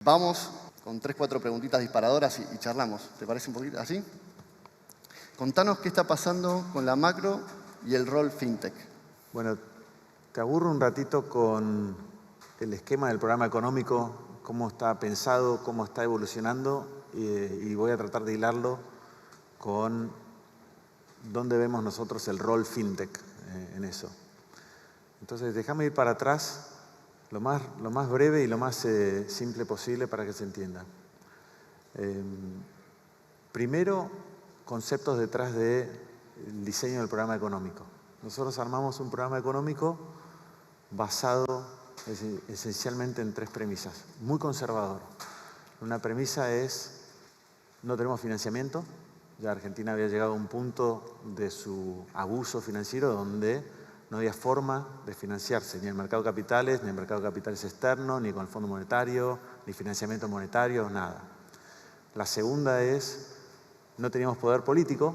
Vamos con 3, 4 preguntitas disparadoras y charlamos. ¿Te parece un poquito así? Contanos qué está pasando con la macro y el rol fintech. Bueno, te aburro un ratito con el esquema del programa económico, cómo está pensado, cómo está evolucionando y voy a tratar de hilarlo con dónde vemos nosotros el rol fintech en eso. Entonces, déjame ir para atrás lo más breve y lo más simple posible para que se entienda. Primero, conceptos detrás del diseño del programa económico. Nosotros armamos un programa económico basado esencialmente en 3 premisas. Muy conservador. Una premisa es, no tenemos financiamiento. Ya Argentina había llegado a un punto de su abuso financiero donde no había forma de financiarse, ni en el mercado de capitales, ni en el mercado de capitales externo, ni con el Fondo Monetario, ni financiamiento monetario, nada. La segunda es, no teníamos poder político,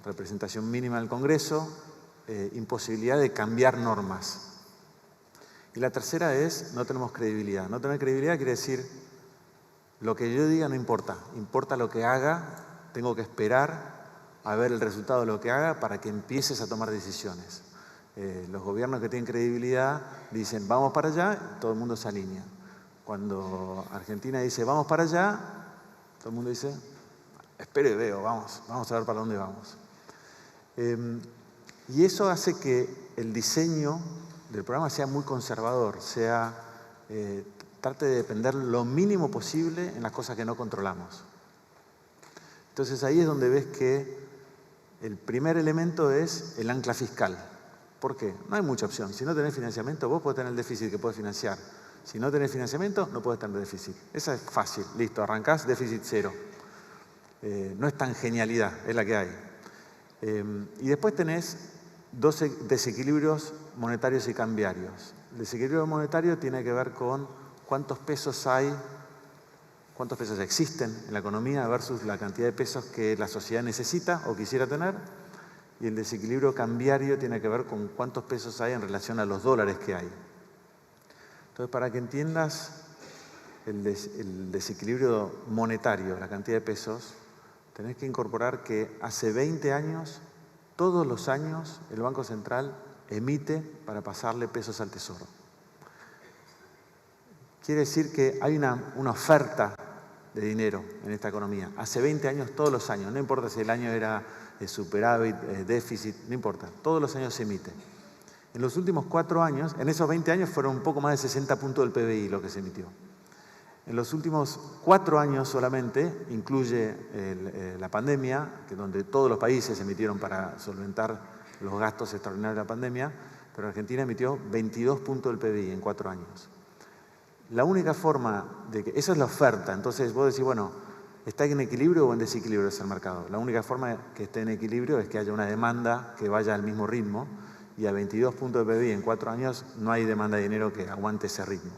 representación mínima del Congreso, imposibilidad de cambiar normas. Y la tercera es, no tenemos credibilidad. No tener credibilidad quiere decir, lo que yo diga no importa, importa lo que haga, tengo que esperar a ver el resultado de lo que haga para que empieces a tomar decisiones. Los gobiernos que tienen credibilidad dicen, vamos para allá, todo el mundo se alinea. Cuando Argentina dice, vamos para allá, todo el mundo dice, espero y veo, vamos a ver para dónde vamos. Y eso hace que el diseño del programa sea muy conservador, trate de depender lo mínimo posible en las cosas que no controlamos. Entonces ahí es donde ves que el primer elemento es el ancla fiscal. ¿Por qué? No hay mucha opción. Si no tenés financiamiento, vos podés tener el déficit que podés financiar. Si no tenés financiamiento, no podés tener déficit. Esa es fácil. Listo, arrancás, déficit cero. No es tan genialidad, es la que hay. Y después tenés 12 desequilibrios monetarios y cambiarios. El desequilibrio monetario tiene que ver con cuántos pesos hay, cuántos pesos existen en la economía versus la cantidad de pesos que la sociedad necesita o quisiera tener. Y el desequilibrio cambiario tiene que ver con cuántos pesos hay en relación a los dólares que hay. Entonces, para que entiendas el desequilibrio monetario, la cantidad de pesos, tenés que incorporar que hace 20 años, todos los años, el Banco Central emite para pasarle pesos al Tesoro. Quiere decir que hay una oferta de dinero en esta economía. Hace 20 años, todos los años, no importa si el año era superávit, déficit, no importa, todos los años se emite. En los últimos 4 años, en esos 20 años fueron un poco más de 60 puntos del PBI lo que se emitió. En los últimos 4 años solamente, incluye la pandemia, que donde todos los países emitieron para solventar los gastos extraordinarios de la pandemia, pero Argentina emitió 22 puntos del PBI en 4 años. La única forma de que... Esa es la oferta. Entonces vos decís, bueno, ¿está en equilibrio o en desequilibrio ese mercado? La única forma que esté en equilibrio es que haya una demanda que vaya al mismo ritmo y a 22 puntos de PBI en 4 años no hay demanda de dinero que aguante ese ritmo.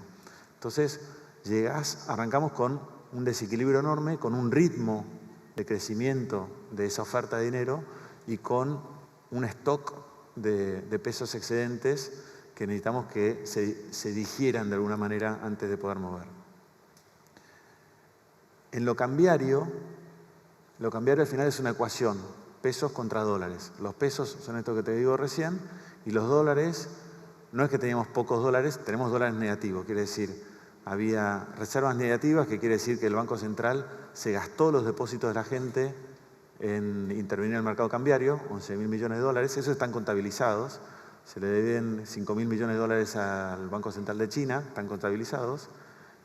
Entonces arrancamos con un desequilibrio enorme, con un ritmo de crecimiento de esa oferta de dinero y con un stock de pesos excedentes que necesitamos que se digieran de alguna manera antes de poder mover. En lo cambiario al final es una ecuación, pesos contra dólares. Los pesos son esto que te digo recién y los dólares, no es que teníamos pocos dólares, tenemos dólares negativos, quiere decir, había reservas negativas, que quiere decir que el Banco Central se gastó los depósitos de la gente en intervenir en el mercado cambiario, 11.000 millones de dólares, esos están contabilizados. Se le deben 5.000 millones de dólares al Banco Central de China, están contabilizados.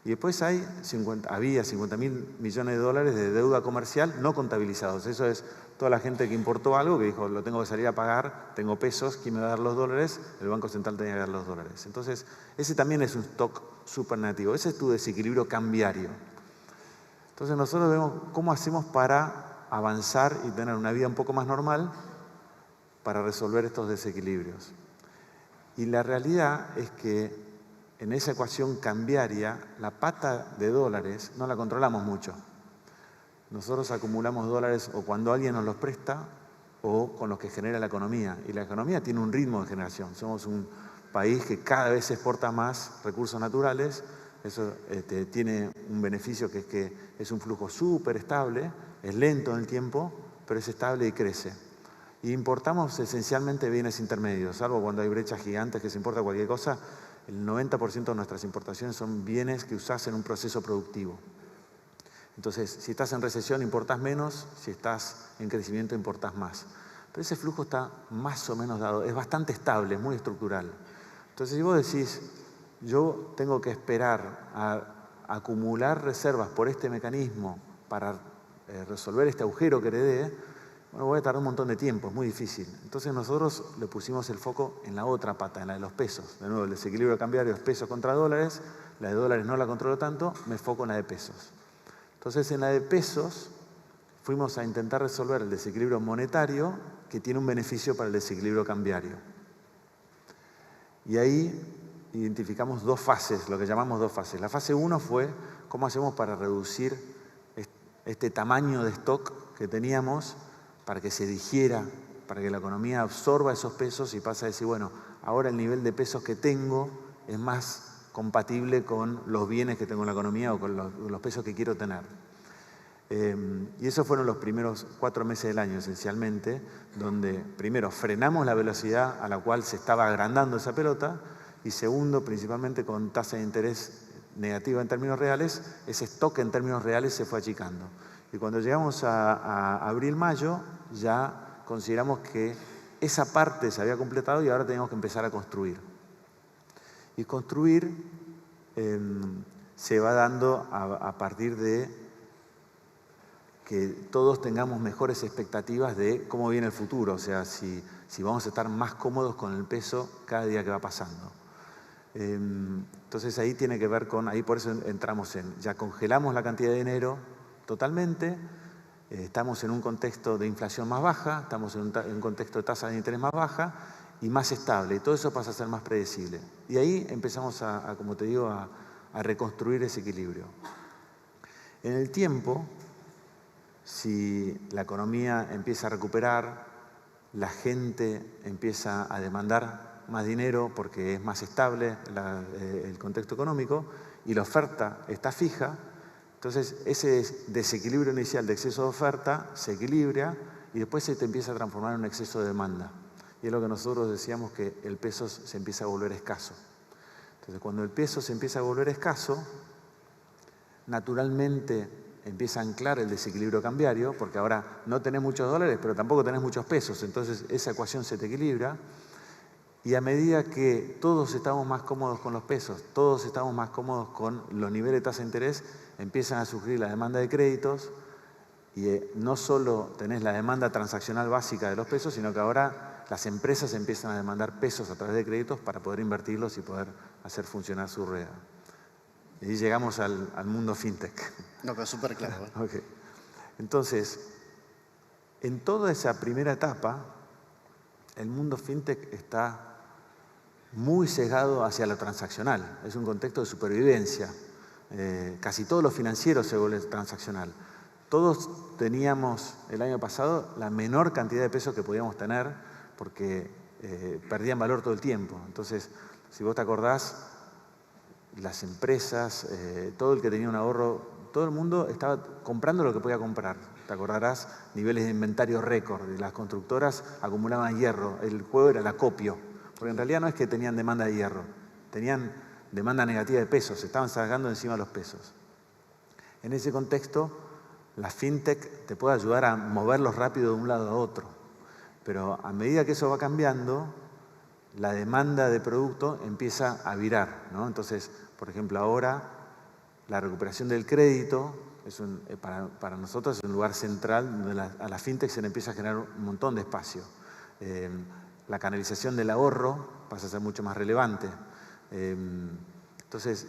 Y después había 50.000 millones de dólares de deuda comercial no contabilizados. Eso es toda la gente que importó algo, que dijo, lo tengo que salir a pagar, tengo pesos, ¿quién me va a dar los dólares? El Banco Central tenía que dar los dólares. Entonces, ese también es un stock súper negativo. Ese es tu desequilibrio cambiario. Entonces, nosotros vemos cómo hacemos para avanzar y tener una vida un poco más normal para resolver estos desequilibrios. Y la realidad es que en esa ecuación cambiaria, la pata de dólares no la controlamos mucho. Nosotros acumulamos dólares o cuando alguien nos los presta o con los que genera la economía. Y la economía tiene un ritmo de generación. Somos un país que cada vez exporta más recursos naturales, Eso tiene un beneficio que es un flujo súper estable, es lento en el tiempo, pero es estable y crece. Y importamos esencialmente bienes intermedios, salvo cuando hay brechas gigantes que se importa cualquier cosa, el 90% de nuestras importaciones son bienes que usás en un proceso productivo. Entonces, si estás en recesión, importás menos, si estás en crecimiento, importás más. Pero ese flujo está más o menos dado, es bastante estable, es muy estructural. Entonces, si vos decís, yo tengo que esperar a acumular reservas por este mecanismo para resolver este agujero que heredé, bueno, voy a tardar un montón de tiempo, es muy difícil. Entonces nosotros le pusimos el foco en la otra pata, en la de los pesos. De nuevo, el desequilibrio cambiario es pesos contra dólares, la de dólares no la controlo tanto, me foco en la de pesos. Entonces en la de pesos fuimos a intentar resolver el desequilibrio monetario que tiene un beneficio para el desequilibrio cambiario. Y ahí identificamos dos fases, lo que llamamos dos fases. La fase 1 fue cómo hacemos para reducir este tamaño de stock que teníamos para que se digiera, para que la economía absorba esos pesos y pase a decir, bueno, ahora el nivel de pesos que tengo es más compatible con los bienes que tengo en la economía o con los pesos que quiero tener. Y esos fueron los primeros 4 meses del año, esencialmente, donde primero frenamos la velocidad a la cual se estaba agrandando esa pelota y segundo, principalmente con tasa de interés negativa en términos reales, ese stock en términos reales se fue achicando. Y cuando llegamos a abril-mayo, ya consideramos que esa parte se había completado y ahora teníamos que empezar a construir. Y construir se va dando a partir de que todos tengamos mejores expectativas de cómo viene el futuro, o sea, si vamos a estar más cómodos con el peso cada día que va pasando. Entonces ahí tiene que ver con, ahí por eso entramos ya congelamos la cantidad de dinero totalmente, estamos en un contexto de inflación más baja, estamos en un contexto de tasa de interés más baja y más estable, y todo eso pasa a ser más predecible. Y ahí empezamos como te digo, a reconstruir ese equilibrio. En el tiempo, si la economía empieza a recuperar, la gente empieza a demandar más dinero porque es más estable el contexto económico y la oferta está fija, entonces ese desequilibrio inicial de exceso de oferta se equilibra y después se te empieza a transformar en un exceso de demanda. Y es lo que nosotros decíamos, que el peso se empieza a volver escaso. Entonces cuando el peso se empieza a volver escaso, naturalmente empieza a anclar el desequilibrio cambiario, porque ahora no tenés muchos dólares, pero tampoco tenés muchos pesos, entonces esa ecuación se te equilibra. Y a medida que todos estamos más cómodos con los pesos, todos estamos más cómodos con los niveles de tasa de interés, empiezan a surgir la demanda de créditos y no solo tenés la demanda transaccional básica de los pesos, sino que ahora las empresas empiezan a demandar pesos a través de créditos para poder invertirlos y poder hacer funcionar su rueda. Y llegamos al mundo fintech. No, pero súper claro. Okay. Entonces, en toda esa primera etapa, el mundo fintech está muy sesgado hacia lo transaccional. Es un contexto de supervivencia. Casi todo lo financiero se vuelve transaccional. Todos teníamos el año pasado la menor cantidad de pesos que podíamos tener porque perdían valor todo el tiempo. Entonces, si vos te acordás, las empresas, todo el que tenía un ahorro, todo el mundo estaba comprando lo que podía comprar. Te acordarás, niveles de inventario récord. Las constructoras acumulaban hierro. El juego era el acopio. Porque en realidad no es que tenían demanda de hierro, tenían demanda negativa de pesos, se estaban sacando encima los pesos. En ese contexto, la fintech te puede ayudar a moverlos rápido de un lado a otro. Pero a medida que eso va cambiando, la demanda de producto empieza a virar, ¿no? Entonces, por ejemplo, ahora la recuperación del crédito para nosotros es un lugar central donde a la fintech se le empieza a generar un montón de espacio. La canalización del ahorro pasa a ser mucho más relevante. Entonces,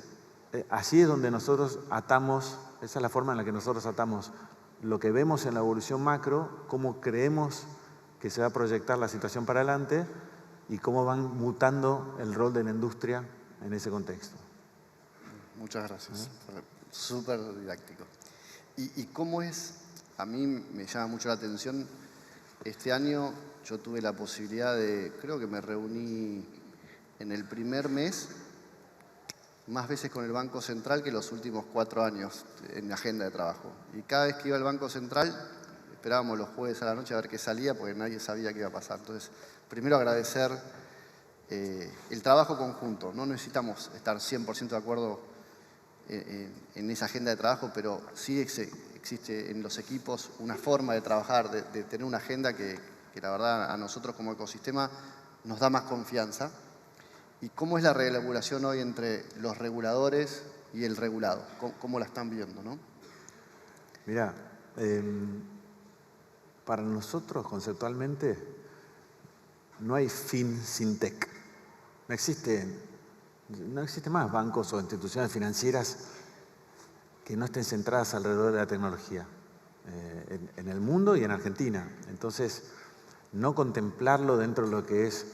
así es donde nosotros atamos, esa es la forma en la que nosotros atamos lo que vemos en la evolución macro, cómo creemos que se va a proyectar la situación para adelante y cómo van mutando el rol de la industria en ese contexto. Muchas gracias. Súper didáctico. ¿Y cómo es? A mí me llama mucho la atención. Este año yo tuve la posibilidad creo que me reuní en el primer mes más veces con el Banco Central que los últimos 4 años en la agenda de trabajo. Y cada vez que iba al Banco Central, esperábamos los jueves a la noche a ver qué salía, porque nadie sabía qué iba a pasar. Entonces, primero agradecer el trabajo conjunto. No necesitamos estar 100% de acuerdo en esa agenda de trabajo, pero sí existe en los equipos una forma de trabajar, de tener una agenda que la verdad a nosotros como ecosistema nos da más confianza. ¿Y cómo es la regulación hoy entre los reguladores y el regulado? ¿Cómo la están viendo, no? Mirá, para nosotros conceptualmente no hay fin sin tech. No existe más bancos o instituciones financieras que no estén centradas alrededor de la tecnología en el mundo y en Argentina. Entonces, no contemplarlo dentro de lo que es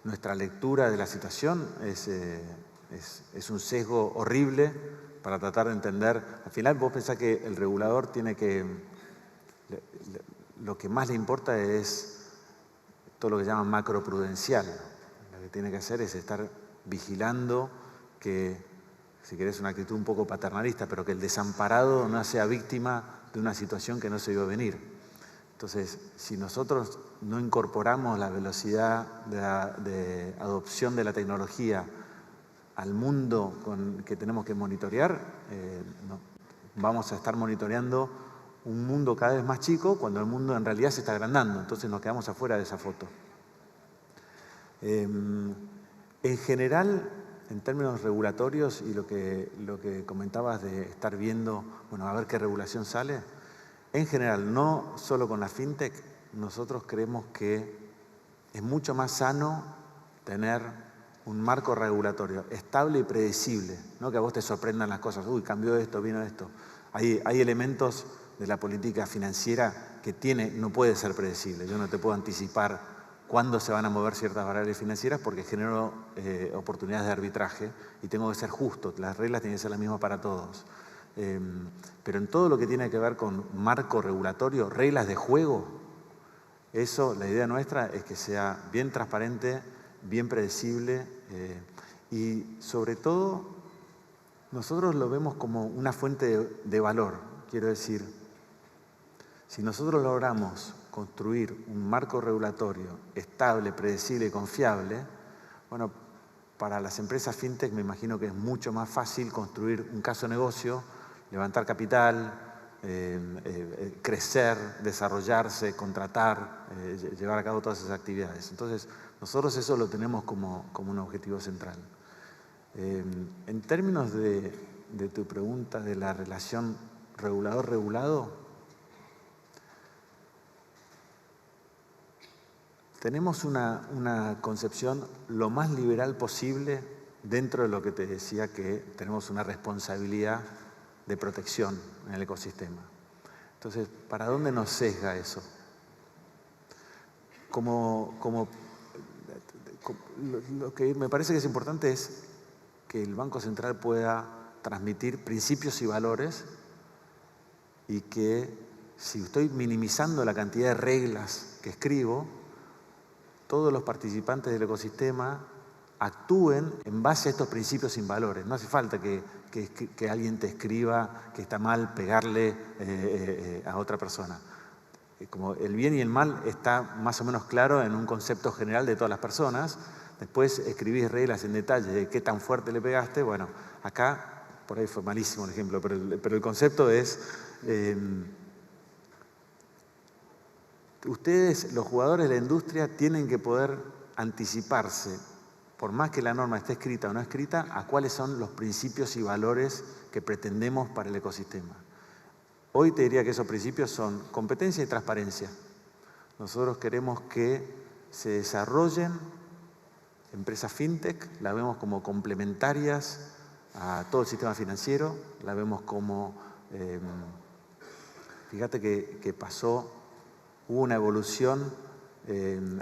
nuestra lectura de la situación es un sesgo horrible para tratar de entender. Al final vos pensás que el regulador tiene que... Lo que más le importa es todo lo que llaman macroprudencial. Lo que tiene que hacer es estar vigilando que, si querés, una actitud un poco paternalista, pero que el desamparado no sea víctima de una situación que no se vio venir. Entonces, si nosotros no incorporamos la velocidad de adopción de la tecnología al mundo que tenemos que monitorear, vamos a estar monitoreando un mundo cada vez más chico cuando el mundo en realidad se está agrandando. Entonces nos quedamos afuera de esa foto. En general, en términos regulatorios y lo que comentabas de estar viendo, bueno, a ver qué regulación sale, en general, no solo con la fintech, nosotros creemos que es mucho más sano tener un marco regulatorio estable y predecible, no que a vos te sorprendan las cosas, uy, cambió esto, vino esto. Hay elementos de la política financiera que no puede ser predecible. Yo no te puedo anticipar cuándo se van a mover ciertas variables financieras porque genero oportunidades de arbitraje y tengo que ser justo, las reglas tienen que ser las mismas para todos. Pero en todo lo que tiene que ver con marco regulatorio, reglas de juego, eso, la idea nuestra es que sea bien transparente, bien predecible y sobre todo nosotros lo vemos como una fuente de valor. Quiero decir, si nosotros logramos construir un marco regulatorio estable, predecible y confiable, bueno, para las empresas fintech me imagino que es mucho más fácil construir un caso de negocio, levantar capital, crecer, desarrollarse, contratar, llevar a cabo todas esas actividades. Entonces, nosotros eso lo tenemos como un objetivo central. En términos de tu pregunta de la relación regulador-regulado, tenemos una concepción lo más liberal posible dentro de lo que te decía que tenemos una responsabilidad de protección en el ecosistema. Entonces, ¿para dónde nos sesga eso? Lo que me parece que es importante es que el Banco Central pueda transmitir principios y valores y que si estoy minimizando la cantidad de reglas que escribo, todos los participantes del ecosistema actúen en base a estos principios y valores. No hace falta que alguien te escriba que está mal pegarle a otra persona. Como el bien y el mal está más o menos claro en un concepto general de todas las personas. Después escribís reglas en detalle de qué tan fuerte le pegaste. Bueno, acá, por ahí fue malísimo el ejemplo, pero el concepto es... ustedes, los jugadores de la industria, tienen que poder anticiparse, por más que la norma esté escrita o no escrita, a cuáles son los principios y valores que pretendemos para el ecosistema. Hoy te diría que esos principios son competencia y transparencia. Nosotros queremos que se desarrollen empresas fintech, las vemos como complementarias a todo el sistema financiero, la vemos como... fíjate que hubo una evolución,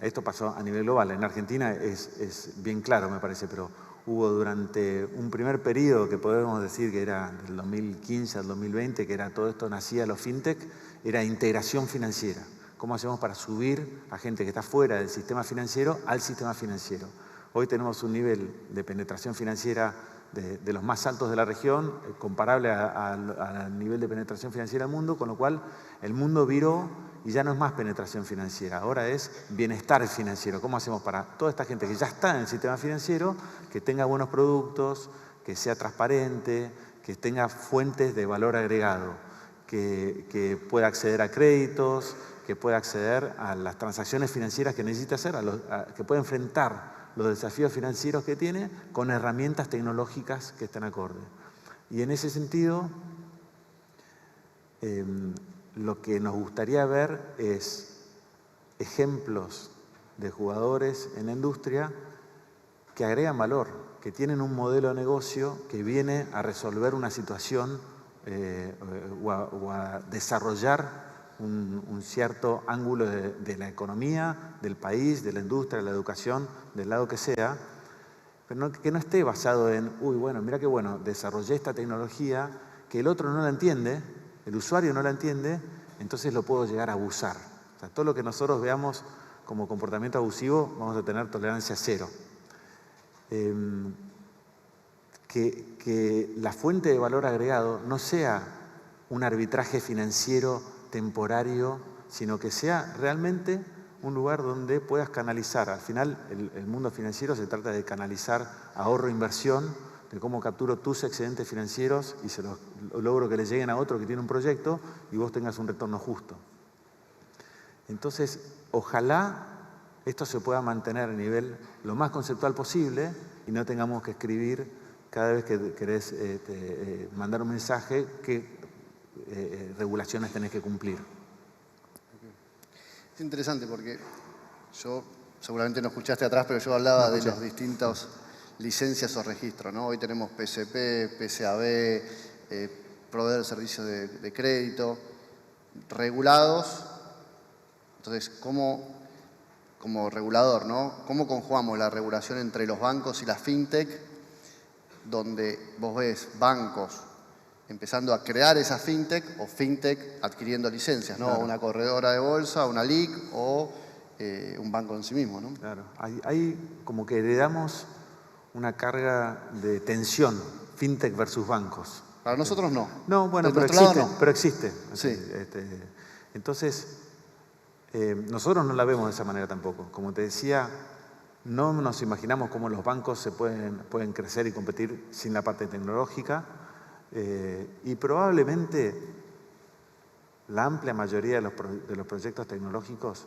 esto pasó a nivel global, en Argentina es bien claro me parece, pero hubo durante un primer periodo que podemos decir que era del 2015 al 2020, que era todo esto nacía los fintech, era integración financiera. ¿Cómo hacemos para subir a gente que está fuera del sistema financiero al sistema financiero? Hoy tenemos un nivel de penetración financiera de los más altos de la región, comparable al nivel de penetración financiera del mundo, con lo cual el mundo viró y ya no es más penetración financiera, ahora es bienestar financiero. ¿Cómo hacemos para toda esta gente que ya está en el sistema financiero, que tenga buenos productos, que sea transparente, que tenga fuentes de valor agregado, que pueda acceder a créditos, que pueda acceder a las transacciones financieras que necesita hacer, que pueda enfrentar los desafíos financieros que tiene con herramientas tecnológicas que estén acorde? Y en ese sentido, lo que nos gustaría ver es ejemplos de jugadores en la industria que agregan valor, que tienen un modelo de negocio que viene a resolver una situación o a desarrollar un cierto ángulo de la economía, del país, de la industria, de la educación, del lado que sea, pero que no esté basado en, uy, bueno, mira qué bueno, desarrollé esta tecnología que el otro no la entiende, el usuario no la entiende, entonces lo puedo llegar a abusar. O sea, todo lo que nosotros veamos como comportamiento abusivo, vamos a tener tolerancia cero. Que la fuente de valor agregado no sea un arbitraje financiero temporario, sino que sea realmente un lugar donde puedas canalizar. Al final, el mundo financiero se trata de canalizar ahorro-inversión, de cómo capturo tus excedentes financieros y se los logro que le lleguen a otro que tiene un proyecto y vos tengas un retorno justo. Entonces, ojalá esto se pueda mantener a nivel lo más conceptual posible y no tengamos que escribir cada vez que querés mandar un mensaje qué regulaciones tenés que cumplir. Es interesante porque yo, seguramente no escuchaste atrás, pero yo hablaba de los distintos licencias o registros, ¿no? Hoy tenemos PSP, PSAB, proveedor de servicios de crédito, regulados. Entonces, como regulador, ¿no? ¿Cómo conjugamos la regulación entre los bancos y las fintech, donde vos ves bancos empezando a crear esa fintech o fintech adquiriendo licencias, ¿no? Claro. Una corredora de bolsa, una LIC o un banco en sí mismo, ¿no? Claro, hay como que heredamos una carga de tensión, fintech versus bancos. Para nosotros no. No, bueno, pero existe. Sí. Entonces, nosotros no la vemos de esa manera tampoco. Como te decía, no nos imaginamos cómo los bancos se pueden crecer y competir sin la parte tecnológica. Y probablemente la amplia mayoría de los proyectos tecnológicos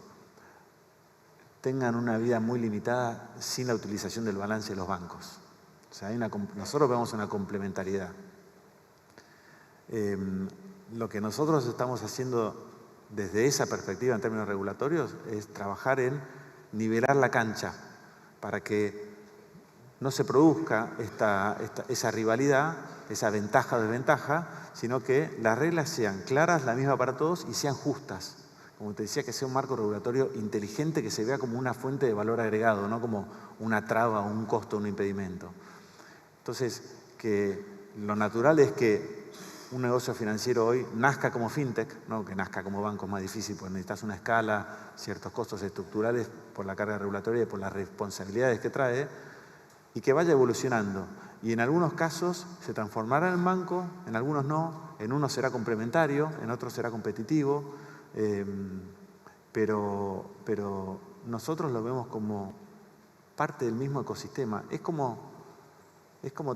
tengan una vida muy limitada sin la utilización del balance de los bancos. O sea, nosotros vemos una complementariedad. Lo que nosotros estamos haciendo desde esa perspectiva en términos regulatorios es trabajar en nivelar la cancha para que no se produzca esa rivalidad, esa ventaja o desventaja, sino que las reglas sean claras, la misma para todos y sean justas. Como te decía, que sea un marco regulatorio inteligente que se vea como una fuente de valor agregado, no como una traba, un costo, un impedimento. Entonces, que lo natural es que un negocio financiero hoy nazca como fintech, no que nazca como banco, es más difícil porque necesitas una escala, ciertos costos estructurales por la carga regulatoria y por las responsabilidades que trae, y que vaya evolucionando. Y en algunos casos se transformará en banco, en algunos no, en unos será complementario, en otros será competitivo, pero nosotros lo vemos como parte del mismo ecosistema. Es como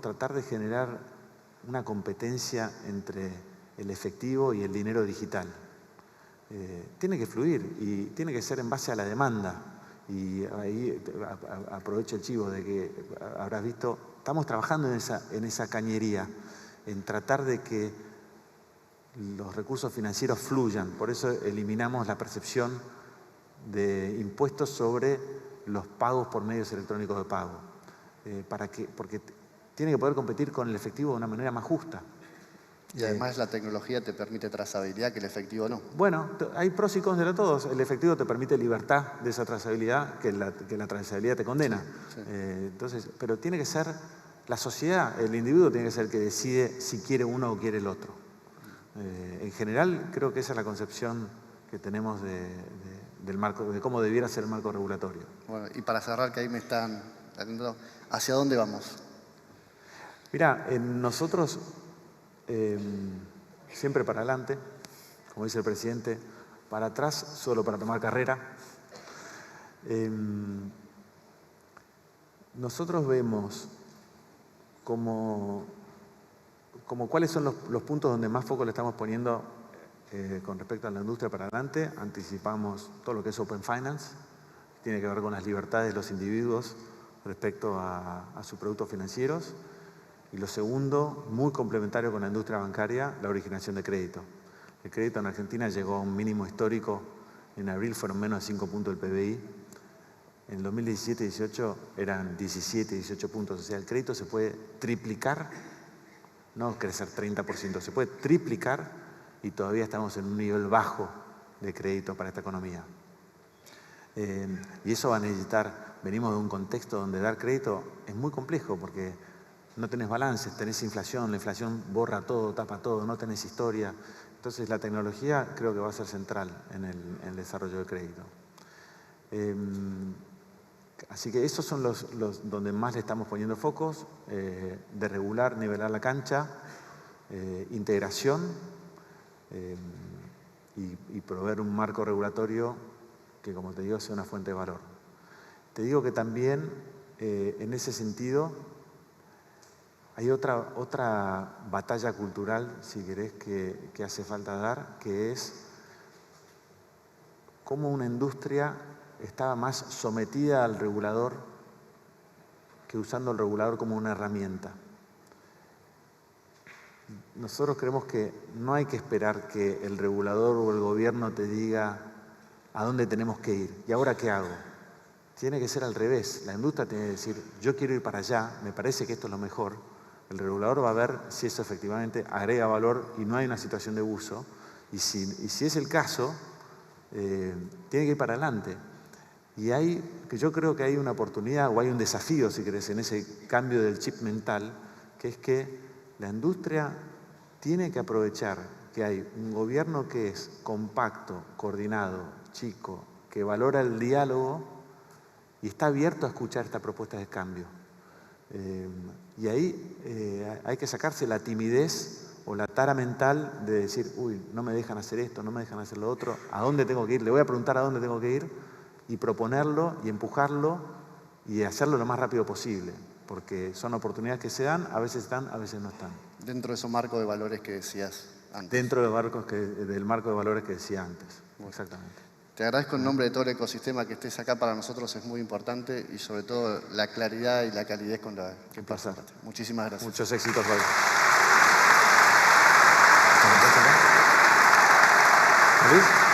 tratar de generar una competencia entre el efectivo y el dinero digital. Tiene que fluir y tiene que ser en base a la demanda. Y ahí aprovecho el chivo de que habrás visto, estamos trabajando en esa cañería, en tratar de que los recursos financieros fluyan. Por eso eliminamos la percepción de impuestos sobre los pagos por medios electrónicos de pago, porque tiene que poder competir con el efectivo de una manera más justa. Y además la tecnología te permite trazabilidad que el efectivo no. Bueno, hay pros y cons de todos. El efectivo te permite libertad de esa trazabilidad que la trazabilidad te condena. Sí. Entonces, pero tiene que ser la sociedad, el individuo tiene que ser el que decide si quiere uno o quiere el otro. En general, creo que esa es la concepción que tenemos del marco, de cómo debiera ser el marco regulatorio. Bueno, y para cerrar, que ahí me están atendiendo, ¿hacia dónde vamos? Mirá, nosotros siempre para adelante, como dice el presidente, para atrás solo para tomar carrera. Nosotros vemos como cuáles son los puntos donde más foco le estamos poniendo con respecto a la industria para adelante. Anticipamos todo lo que es Open Finance, que tiene que ver con las libertades de los individuos respecto a sus productos financieros. Y lo segundo, muy complementario con la industria bancaria, la originación de crédito. El crédito en Argentina llegó a un mínimo histórico. En abril fueron menos de 5 puntos del PBI. En 2017-18 eran 17, 18 puntos. O sea, el crédito se puede triplicar, no crecer 30%, se puede triplicar y todavía estamos en un nivel bajo de crédito para esta economía. Y eso va a necesitar, venimos de un contexto donde dar crédito es muy complejo porque no tenés balances, tenés inflación, la inflación borra todo, tapa todo, no tenés historia. Entonces la tecnología creo que va a ser central en el desarrollo del crédito. Así que esos son los donde más le estamos poniendo focos, de regular, nivelar la cancha, integración y proveer un marco regulatorio que, como te digo, sea una fuente de valor. Te digo que también, en ese sentido, hay otra batalla cultural, si querés, que hace falta dar, que es cómo una industria estaba más sometida al regulador que usando el regulador como una herramienta. Nosotros creemos que no hay que esperar que el regulador o el gobierno te diga a dónde tenemos que ir. ¿Y ahora qué hago? Tiene que ser al revés. La industria tiene que decir, yo quiero ir para allá, me parece que esto es lo mejor. El regulador va a ver si eso efectivamente agrega valor y no hay una situación de abuso. Y si es el caso, tiene que ir para adelante. Y yo creo que hay una oportunidad o hay un desafío, si querés, en ese cambio del chip mental, que es que la industria tiene que aprovechar que hay un gobierno que es compacto, coordinado, chico, que valora el diálogo y está abierto a escuchar estas propuestas de cambio. Y ahí hay que sacarse la timidez o la tara mental de decir, uy, no me dejan hacer esto, no me dejan hacer lo otro, ¿a dónde tengo que ir? Le voy a preguntar a dónde tengo que ir y proponerlo y empujarlo y hacerlo lo más rápido posible, porque son oportunidades que se dan, a veces están, a veces no están. Dentro de ese marco de valores que decías antes. Dentro del marco de valores que decía antes, exactamente. Te agradezco en nombre de todo el ecosistema que estés acá, para nosotros es muy importante y sobre todo la claridad y la calidez con la que pasaste. Muchísimas gracias. Muchos éxitos, Roy. ¿Luis?